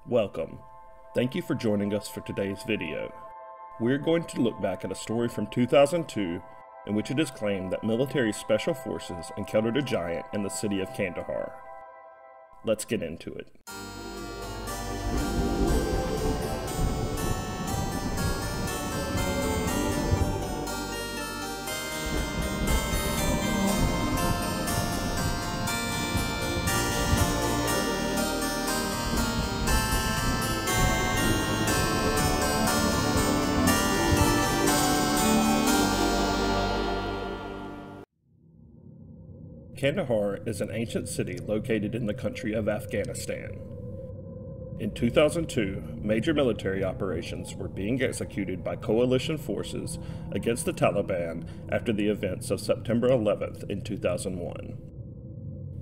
Welcome. Thank you for joining us for today's video. We're going to look back at a story from 2002 in which it is claimed that military special forces encountered a giant in the city of Kandahar. Let's get into it. Kandahar is an ancient city located in the country of Afghanistan. In 2002, major military operations were being executed by coalition forces against the Taliban after the events of September 11th in 2001.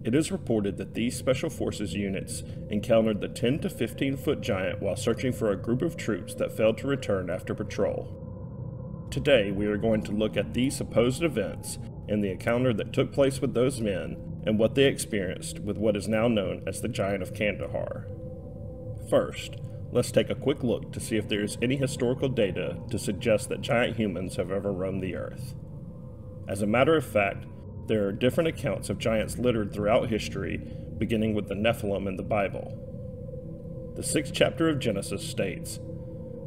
It is reported that these special forces units encountered the 10 to 15 foot giant while searching for a group of troops that failed to return after patrol. Today, we are going to look at these supposed events and the encounter that took place with those men and what they experienced with what is now known as the Giant of Kandahar. First, let's take a quick look to see if there is any historical data to suggest that giant humans have ever roamed the earth. As a matter of fact, there are different accounts of giants littered throughout history, beginning with the Nephilim in the Bible. The 6th chapter of Genesis states,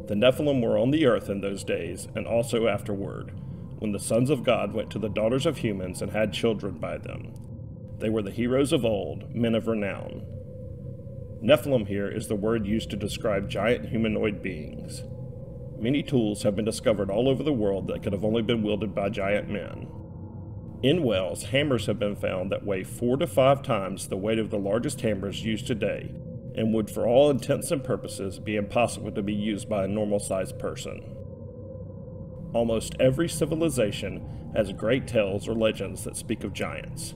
"The Nephilim were on the earth in those days, and also afterward, when the sons of God went to the daughters of humans and had children by them. They were the heroes of old, men of renown." Nephilim here is the word used to describe giant humanoid beings. Many tools have been discovered all over the world that could have only been wielded by giant men. In Wales, hammers have been found that weigh 4 to 5 times the weight of the largest hammers used today, and would for all intents and purposes be impossible to be used by a normal-sized person. Almost every civilization has great tales or legends that speak of giants.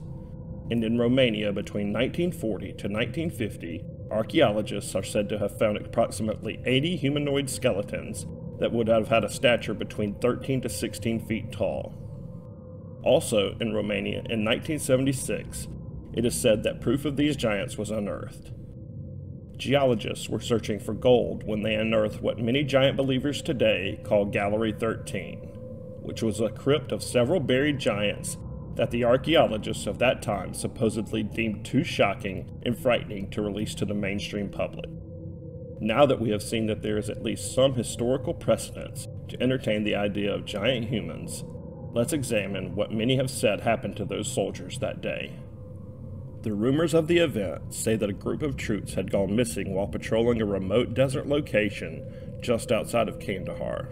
And in Romania between 1940 to 1950, archaeologists are said to have found approximately 80 humanoid skeletons that would have had a stature between 13 to 16 feet tall. Also in Romania in 1976, it is said that proof of these giants was unearthed. Geologists were searching for gold when they unearthed what many giant believers today call Gallery 13, which was a crypt of several buried giants that the archaeologists of that time supposedly deemed too shocking and frightening to release to the mainstream public. Now that we have seen that there is at least some historical precedence to entertain the idea of giant humans, let's examine what many have said happened to those soldiers that day. The rumors of the event say that a group of troops had gone missing while patrolling a remote desert location just outside of Kandahar.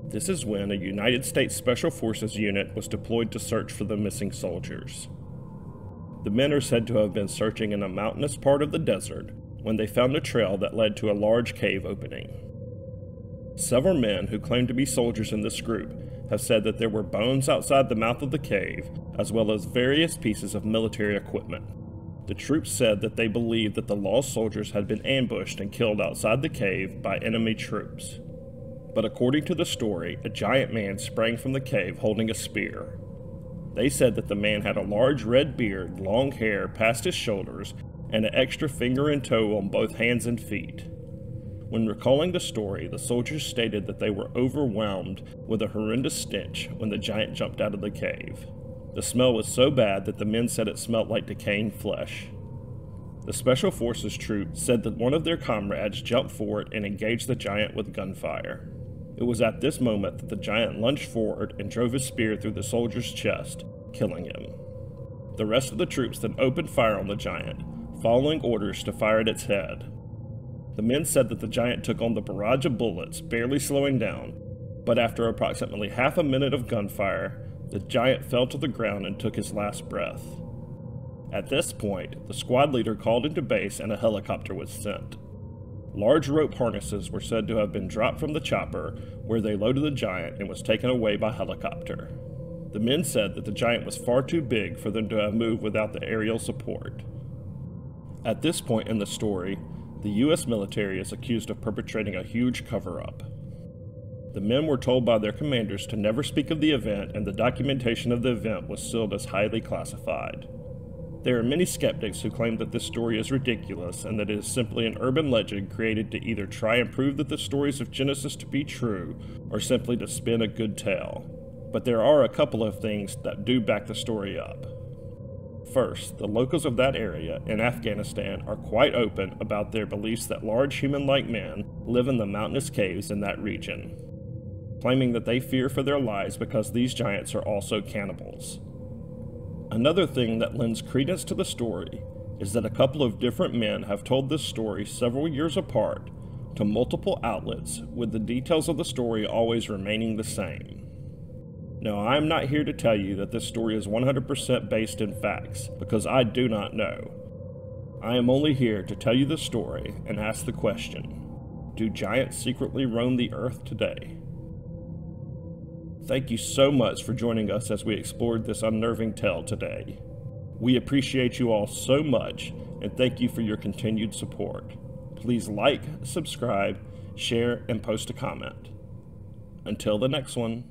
This is when a United States Special Forces unit was deployed to search for the missing soldiers. The men are said to have been searching in a mountainous part of the desert when they found a trail that led to a large cave opening. Several men who claim to be soldiers in this group have said that there were bones outside the mouth of the cave, as well as various pieces of military equipment. The troops said that they believed that the lost soldiers had been ambushed and killed outside the cave by enemy troops. But according to the story, a giant man sprang from the cave holding a spear. They said that the man had a large red beard, long hair past his shoulders, and an extra finger and toe on both hands and feet. When recalling the story, the soldiers stated that they were overwhelmed with a horrendous stench when the giant jumped out of the cave. The smell was so bad that the men said it smelled like decaying flesh. The Special Forces troop said that one of their comrades jumped forward and engaged the giant with gunfire. It was at this moment that the giant lunged forward and drove his spear through the soldier's chest, killing him. The rest of the troops then opened fire on the giant, following orders to fire at its head. The men said that the giant took on the barrage of bullets, barely slowing down, but after approximately half a minute of gunfire, the giant fell to the ground and took his last breath. At this point, the squad leader called into base and a helicopter was sent. Large rope harnesses were said to have been dropped from the chopper, where they loaded the giant and was taken away by helicopter. The men said that the giant was far too big for them to have moved without the aerial support. At this point in the story, the U.S. military is accused of perpetrating a huge cover-up. The men were told by their commanders to never speak of the event, and the documentation of the event was sealed as highly classified. There are many skeptics who claim that this story is ridiculous and that it is simply an urban legend created to either try and prove that the stories of Genesis to be true or simply to spin a good tale. But there are a couple of things that do back the story up. First, the locals of that area in Afghanistan are quite open about their beliefs that large human-like men live in the mountainous caves in that region, claiming that they fear for their lives because these giants are also cannibals. Another thing that lends credence to the story is that a couple of different men have told this story several years apart to multiple outlets, with the details of the story always remaining the same. Now, I am not here to tell you that this story is 100% based in facts, because I do not know. I am only here to tell you the story and ask the question, do giants secretly roam the earth today? Thank you so much for joining us as we explored this unnerving tale today. We appreciate you all so much, and thank you for your continued support. Please like, subscribe, share, and post a comment. Until the next one.